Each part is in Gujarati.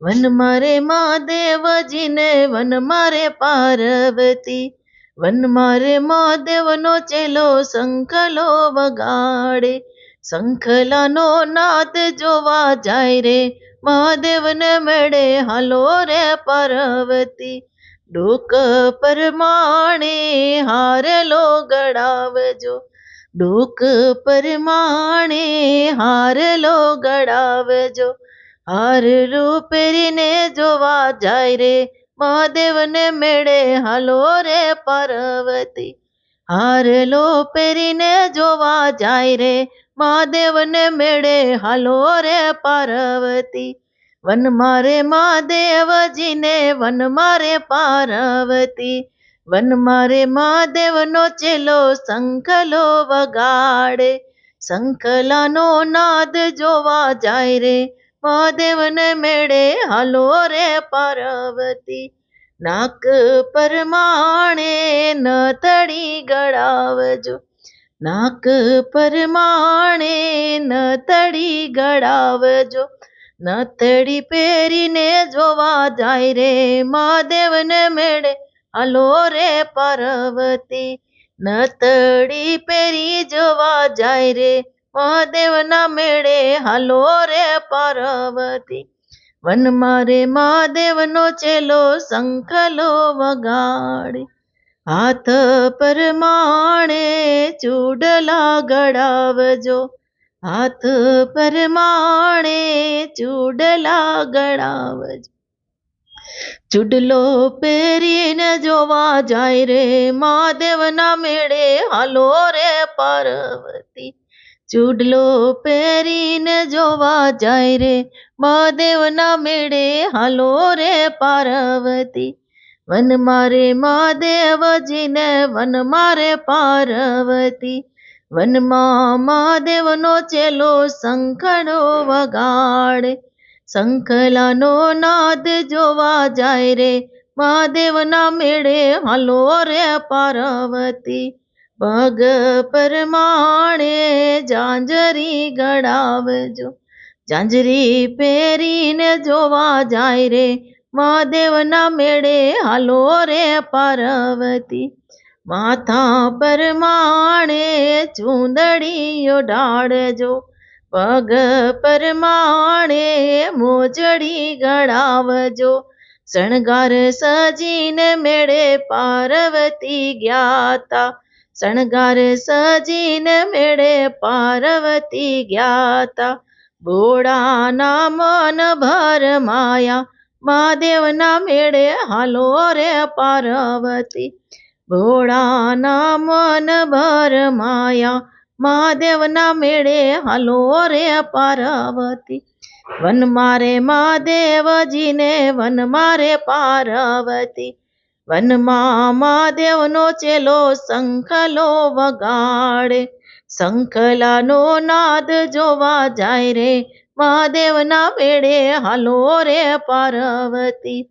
વન મારે મહાદેવજીને વન મારે પાર્વતી, વન મારે મહાદેવનો ચેલો શંખલો વગાડે, શંખલાનો નાદ જોવા જાય રે મહાદેવને મેળે હાલો રે પાર્વતી, ડોક પરમાણે હારલો ગળાવજો, ડોક પરમાણે હારલો ગળાવજો, હારલો પહેરીને જોવા જાય રે મહાદેવને મેળે હાલો રે પાર્વતી, હારલો પહેરીને જોવા જાય રે મહાદેવને મેળે હાલો રે પાર્વતી, વન મારે મહાદેવજીને વન મારે પાર્વતી, વન મારે મહાદેવનો ચેલો શંખલો વગાડે, શંખલાનો નાદ જોવા જાય રે મહાદેવને મેળે હાલો રે પાર્વતી, નાક પરમાણે નથડી ગળાવજો, નાક પરમાણે નથડી ગળાવજો, નથડી પહેરીને જોવા જાય રે મહાદેવને મેળે હાલો રે પાર્વતી, નથડી પહેરી જોવા જાય રે મહાદેવના મેળે હાલો રે પાર્વતી, વન મારે મહાદેવનો ચેલો શંખલો વગાડે, હાથ પરમાણે ચૂડલા ગળાવજો, હાથ પરમાણે ચૂડલા ગળાવજો, ચૂડલો પહેરીને જોવા જાય રે મહાદેવના મેળે હાલો રે પાર્વતી, ચૂડલો પહેરીને જોવા જાય રે મહાદેવના મેળે હાલો રે પાર્વતી, વન મારે મહાદેવજીને વન મારે પાર્વતી, વનમાં મહાદેવનો ચેલો શંખલો વગાડે, શંખલાનો નાદ જોવા જાય રે મહાદેવના મેળે હાલો રે પાર્વતી, પગ પરમાણે ઝાંઝરી ગળાવજો, ઝાંઝરી પહેરીને જોવા જાય રે મહાદેવના મેળે હાલો રે પાર્વતી, માથા પરમાણે ચૂંદડી ઓઢાડજો, પગ પરમાણે મોજડી ગળાવજો, શણગાર સજીને મેળે પાર્વતી ગ્યાતા, શણગાર સજીને મેળે પાર્વતી ગ્યાતા, ભોળાના મન ભર માયા મહાદેવના મેળે હાલો રે પાર્વતી, ભોળાના મન ભર માયા મહાદેવના મેળે હાલો રે પાર્વતી, વન મારે મહાદેવજીને વન મારે પાર્વતી, વનમાં મહાદેવનો ચેલો શંખલો વગાડે, શંખલાનો નાદ જોવા જાય રે મહાદેવના મેળે હાલો રે પાર્વતી,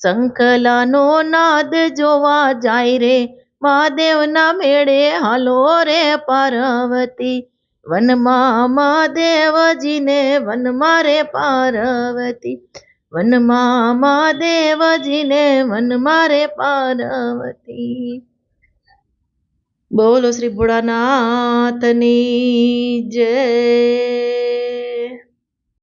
શંખલાનો નાદ જોવા જાય રે મહાદેવના મેળે હાલો રે પાર્વતી, વનમાં મહાદેવજીને વન મારે પાર્વતી, વનમાં મહાદેવજીને વન મારે પાર્વતી. બોલો શ્રી ભોળાનાથની જય.